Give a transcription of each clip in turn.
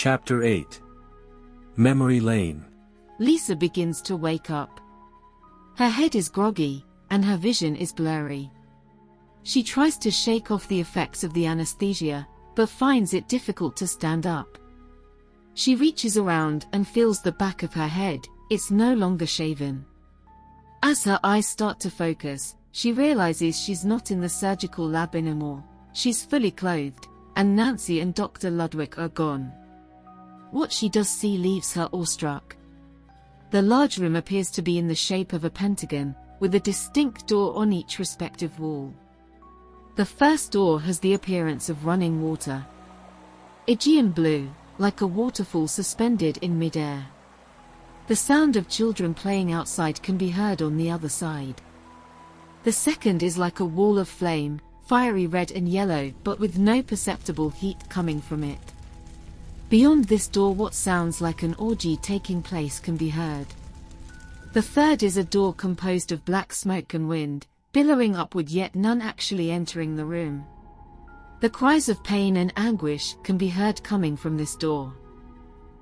Chapter 8. Memory Lane. Lisa begins to wake up. Her head is groggy, and her vision is blurry. She tries to shake off the effects of the anesthesia, but finds it difficult to stand up. She reaches around and feels the back of her head, it's no longer shaven. As her eyes start to focus, she realizes she's not in the surgical lab anymore. She's fully clothed, and Nancy and Dr. Ludwig are gone. What she does see leaves her awestruck. The large room appears to be in the shape of a pentagon, with a distinct door on each respective wall. The first door has the appearance of running water. Aegean blue, like a waterfall suspended in mid-air. The sound of children playing outside can be heard on the other side. The second is like a wall of flame, fiery red and yellow but with no perceptible heat coming from it. Beyond this door what sounds like an orgy taking place can be heard. The third is a door composed of black smoke and wind, billowing upward yet none actually entering the room. The cries of pain and anguish can be heard coming from this door.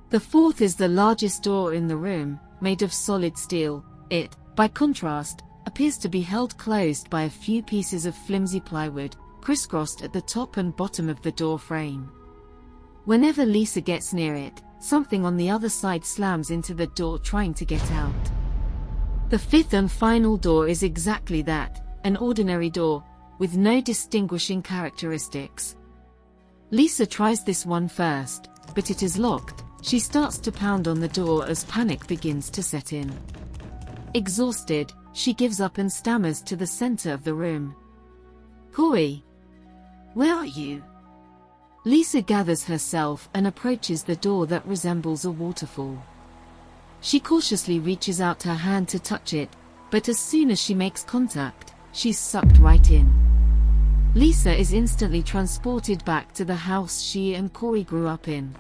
The fourth is the largest door in the room, made of solid steel. It, by contrast, appears to be held closed by a few pieces of flimsy plywood, crisscrossed at the top and bottom of the door frame. Whenever Lisa gets near it, something on the other side slams into the door trying to get out. The fifth and final door is exactly that, an ordinary door, with no distinguishing characteristics. Lisa tries this one first, but it is locked. She starts to pound on the door as panic begins to set in. Exhausted, she gives up and stammers to the center of the room. "Corey, where are you?" Lisa gathers herself and approaches the door that resembles a waterfall. She cautiously reaches out her hand to touch it, but as soon as she makes contact, she's sucked right in. Lisa is instantly transported back to the house she and Corey grew up in.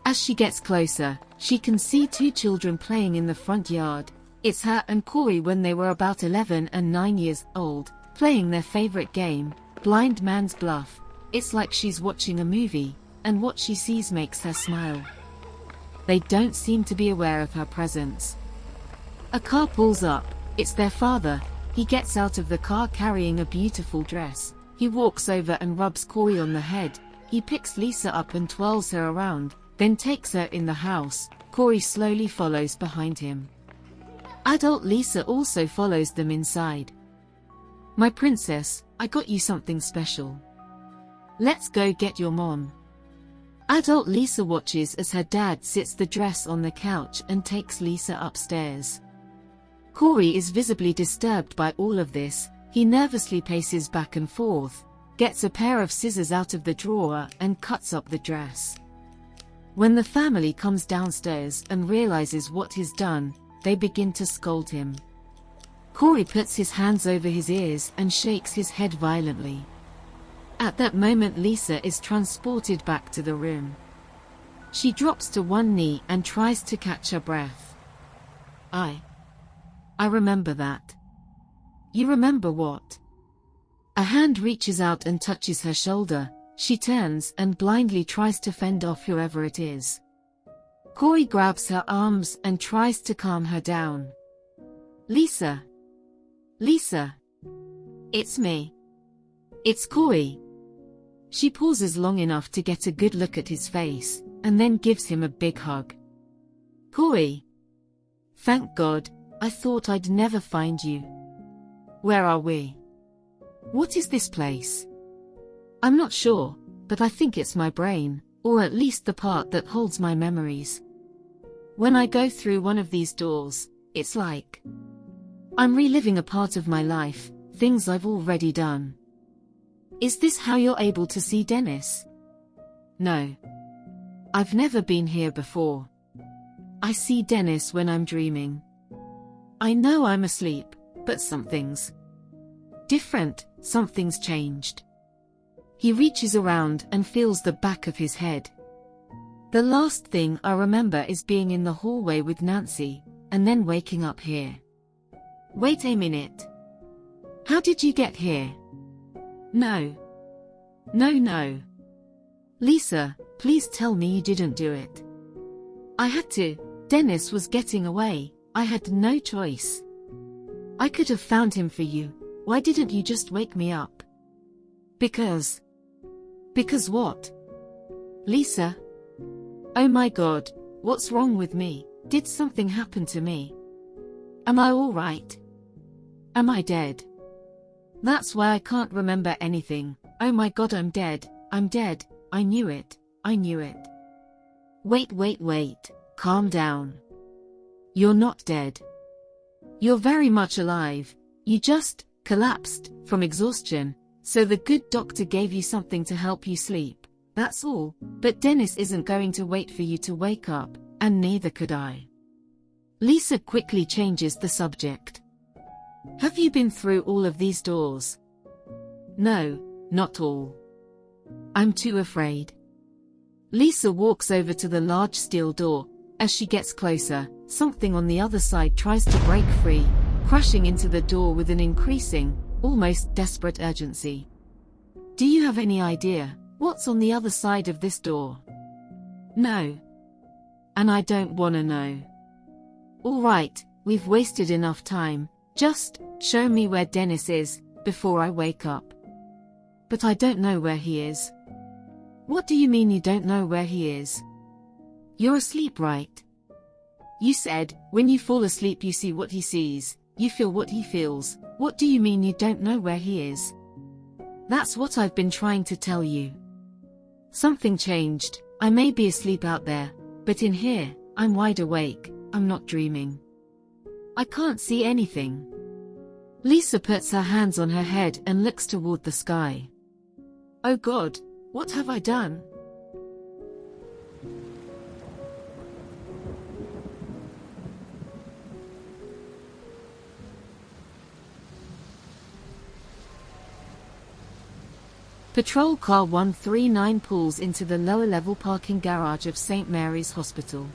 As she gets closer, she can see two children playing in the front yard. It's her and Corey when they were about 11 and 9 years old, playing their favorite game, Blind Man's Bluff. It's like she's watching a movie, and what she sees makes her smile. They don't seem to be aware of her presence. A car pulls up. It's their father. He gets out of the car carrying a beautiful dress. He walks over and rubs Corey on the head. He picks Lisa up and twirls her around, then takes her in the house. Corey slowly follows behind him. Adult Lisa also follows them inside. "My princess, I got you something special. Let's go get your mom." Adult Lisa watches as her dad sits the dress on the couch and takes Lisa upstairs. Corey is visibly disturbed by all of this. He nervously paces back and forth, gets a pair of scissors out of the drawer and cuts up the dress. When the family comes downstairs and realizes what he's done, they begin to scold him. Corey puts his hands over his ears and shakes his head violently. At that moment Lisa is transported back to the room. She drops to one knee and tries to catch her breath. I remember that." "You remember what?" A hand reaches out and touches her shoulder. She turns and blindly tries to fend off whoever it is. Corey grabs her arms and tries to calm her down. Lisa! Lisa! It's me. It's Corey." She pauses long enough to get a good look at his face, and then gives him a big hug. "Corey! Thank God, I thought I'd never find you. Where are we? What is this place?" "I'm not sure, but I think it's my brain, or at least the part that holds my memories. When I go through one of these doors, it's like I'm reliving a part of my life, things I've already done." "Is this how you're able to see Dennis?" "No. I've never been here before. I see Dennis when I'm dreaming. I know I'm asleep, but something's different, something's changed." He reaches around and feels the back of his head. "The last thing I remember is being in the hallway with Nancy, and then waking up here." "Wait a minute. How did you get here?" No. Lisa, Please tell me you didn't do it. I had to. Dennis was getting away. I had no choice. I could have found him for you. Why didn't you just wake me up? Because. Because what? Lisa? Oh my God, what's wrong with me? Did something happen to me? Am I all right? Am I dead? That's why I can't remember anything. Oh my God, I'm dead. I'm dead. I knew it. I knew it. Wait. Calm down. You're not dead. You're very much alive. You just collapsed from exhaustion, so the good doctor gave you something to help you sleep. That's all. But Dennis isn't going to wait for you to wake up, and neither could I. Lisa quickly changes the subject. Have you been through all of these doors? No, not all. I'm too afraid. Lisa walks over to the large steel door. As she gets closer, something on the other side tries to break free, crashing into the door with an increasing, almost desperate urgency. Do you have any idea what's on the other side of this door? No. And I don't wanna know. All right, we've wasted enough time. Just show me where Dennis is before I wake up. But I don't know where he is. What do you mean you don't know where he is? You're asleep, right? You said, when you fall asleep you see what he sees, you feel what he feels. What do you mean you don't know where he is? That's what I've been trying to tell you. Something changed. I may be asleep out there, but in here, I'm wide awake. I'm not dreaming. I can't see anything. Lisa puts her hands on her head and looks toward the sky. Oh God, what have I done? Patrol car 139 pulls into the lower-level parking garage of St. Mary's Hospital.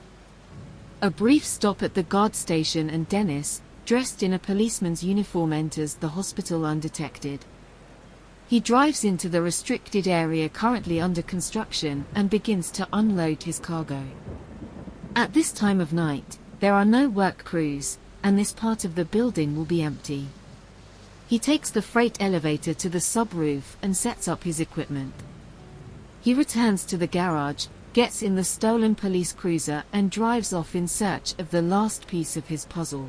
A brief stop at the guard station and Dennis, dressed in a policeman's uniform, enters the hospital undetected. He drives into the restricted area currently under construction and begins to unload his cargo. At this time of night, there are no work crews, and this part of the building will be empty. He takes the freight elevator to the subroof and sets up his equipment. He returns to the garage, gets in the stolen police cruiser and drives off in search of the last piece of his puzzle.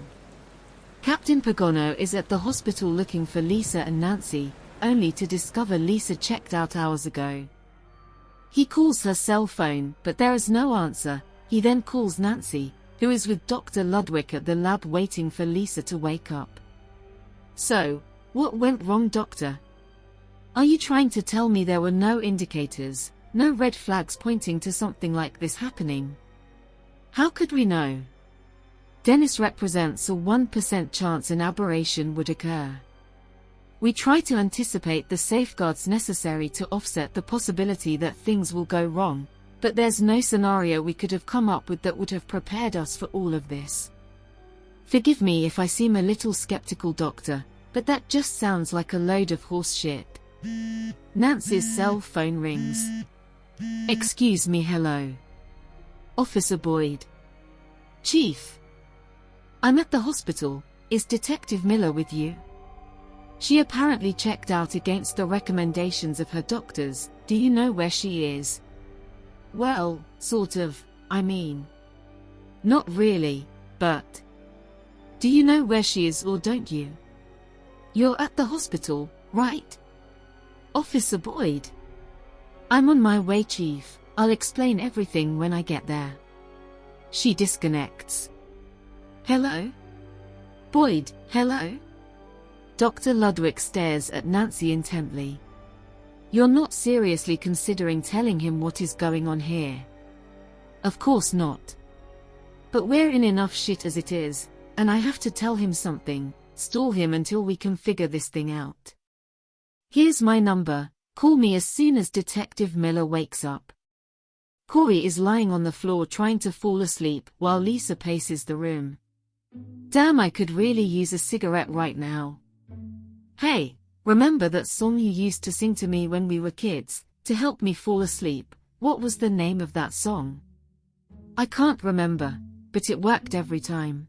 Captain Pagono is at the hospital looking for Lisa and Nancy, only to discover Lisa checked out hours ago. He calls her cell phone, but there is no answer. He then calls Nancy, who is with Dr. Ludwig at the lab waiting for Lisa to wake up. So, what went wrong, doctor? Are you trying to tell me there were no indicators, no red flags pointing to something like this happening? How could we know? Dennis represents a 1% chance an aberration would occur. We try to anticipate the safeguards necessary to offset the possibility that things will go wrong, but there's no scenario we could have come up with that would have prepared us for all of this. Forgive me if I seem a little skeptical, doctor, but that just sounds like a load of horse shit. Nancy's cell phone rings. Excuse me, hello. Officer Boyd. Chief. I'm at the hospital. Is Detective Miller with you? She apparently checked out against the recommendations of her doctors. Do you know where she is? Well, sort of, I mean. Not really, but... Do you know where she is or don't you? You're at the hospital, right? Officer Boyd. I'm on my way, Chief. I'll explain everything when I get there. She disconnects. Hello? Boyd, hello? Dr. Ludwig stares at Nancy intently. You're not seriously considering telling him what is going on here? Of course not. But we're in enough shit as it is, and I have to tell him something, stall him until we can figure this thing out. Here's my number, call me as soon as Detective Miller wakes up. Corey is lying on the floor trying to fall asleep while Lisa paces the room. Damn, I could really use a cigarette right now. Hey, remember that song you used to sing to me when we were kids, to help me fall asleep? What was the name of that song? I can't remember, but it worked every time.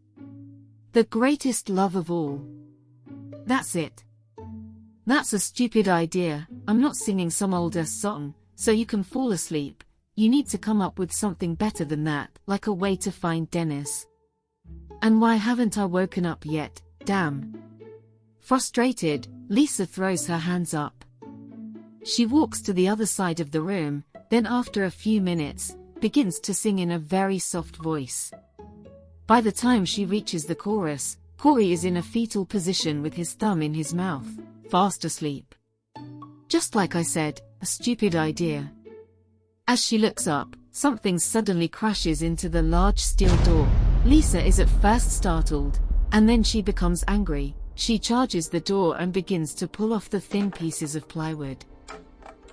The greatest love of all. That's it. That's a stupid idea. I'm not singing some old-ass song, so you can fall asleep. You need to come up with something better than that, like a way to find Dennis. And why haven't I woken up yet, damn? Frustrated, Lisa throws her hands up. She walks to the other side of the room, then after a few minutes, begins to sing in a very soft voice. By the time she reaches the chorus, Corey is in a fetal position with his thumb in his mouth, fast asleep. Just like I said, a stupid idea. As she looks up, something suddenly crashes into the large steel door. Lisa is at first startled, and then she becomes angry. She charges the door and begins to pull off the thin pieces of plywood.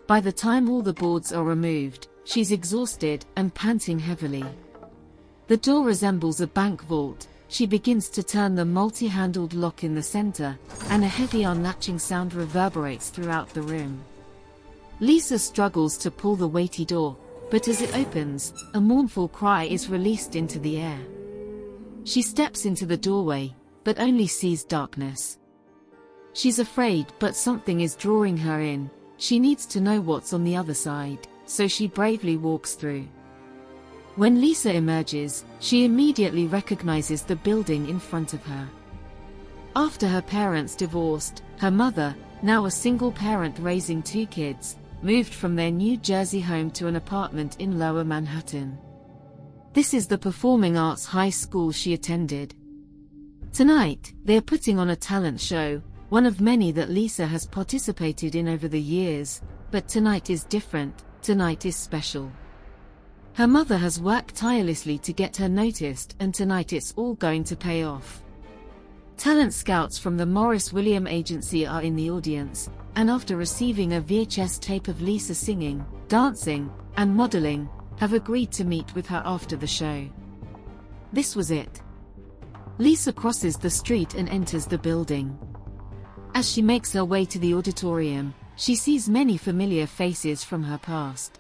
By the time all the boards are removed, she's exhausted and panting heavily. The door resembles a bank vault. She begins to turn the multi-handled lock in the center, and a heavy unlatching sound reverberates throughout the room. Lisa struggles to pull the weighty door, but as it opens, a mournful cry is released into the air. She steps into the doorway, but only sees darkness. She's afraid, but something is drawing her in. She needs to know what's on the other side, so she bravely walks through. When Lisa emerges, she immediately recognizes the building in front of her. After her parents divorced, her mother, now a single parent raising 2 kids, moved from their New Jersey home to an apartment in Lower Manhattan. This is the performing arts high school she attended. Tonight, they're putting on a talent show, one of many that Lisa has participated in over the years, but tonight is different, tonight is special. Her mother has worked tirelessly to get her noticed, and tonight it's all going to pay off. Talent scouts from the Morris William Agency are in the audience, and after receiving a VHS tape of Lisa singing, dancing, and modeling, have agreed to meet with her after the show. This was it. Lisa crosses the street and enters the building. As she makes her way to the auditorium, she sees many familiar faces from her past.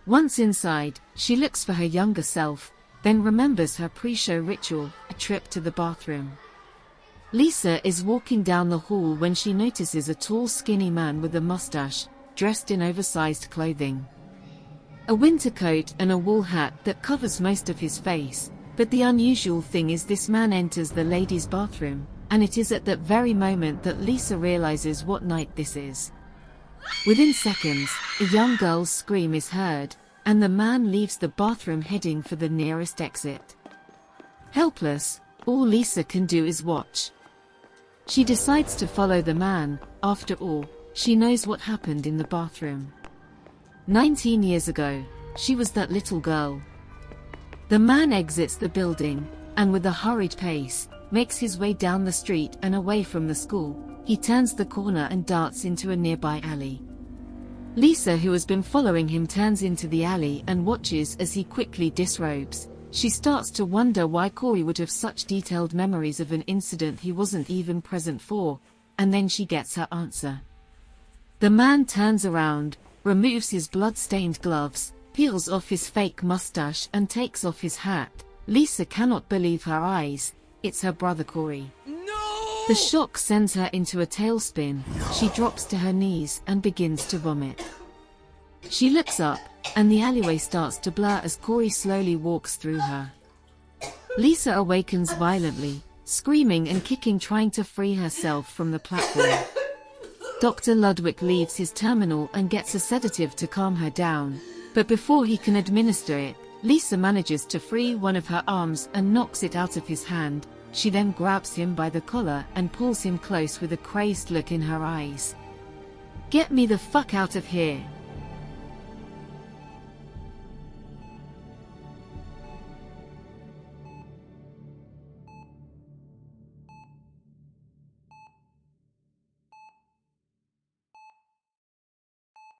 Once inside, she looks for her younger self, then remembers her pre-show ritual, a trip to the bathroom. Lisa is walking down the hall when she notices a tall skinny man with a mustache, dressed in oversized clothing. A winter coat and a wool hat that covers most of his face, but the unusual thing is this man enters the ladies' bathroom, and it is at that very moment that Lisa realizes what night this is. Within seconds, a young girl's scream is heard, and the man leaves the bathroom heading for the nearest exit. Helpless, all Lisa can do is watch. She decides to follow the man. After all, she knows what happened in the bathroom. 19 years ago, she was that little girl. The man exits the building, and with a hurried pace, makes his way down the street and away from the school. He turns the corner and darts into a nearby alley. Lisa, who has been following him, turns into the alley and watches as he quickly disrobes. She starts to wonder why Corey would have such detailed memories of an incident he wasn't even present for, and then she gets her answer. The man turns around, removes his blood-stained gloves, peels off his fake mustache and takes off his hat. Lisa cannot believe her eyes. It's her brother Corey. No! The shock sends her into a tailspin. She drops to her knees and begins to vomit. She looks up, and the alleyway starts to blur as Corey slowly walks through her. Lisa awakens violently, screaming and kicking, trying to free herself from the platform. Dr. Ludwig leaves his terminal and gets a sedative to calm her down, but before he can administer it, Lisa manages to free one of her arms and knocks it out of his hand. She then grabs him by the collar and pulls him close with a crazed look in her eyes. "Get me the fuck out of here,"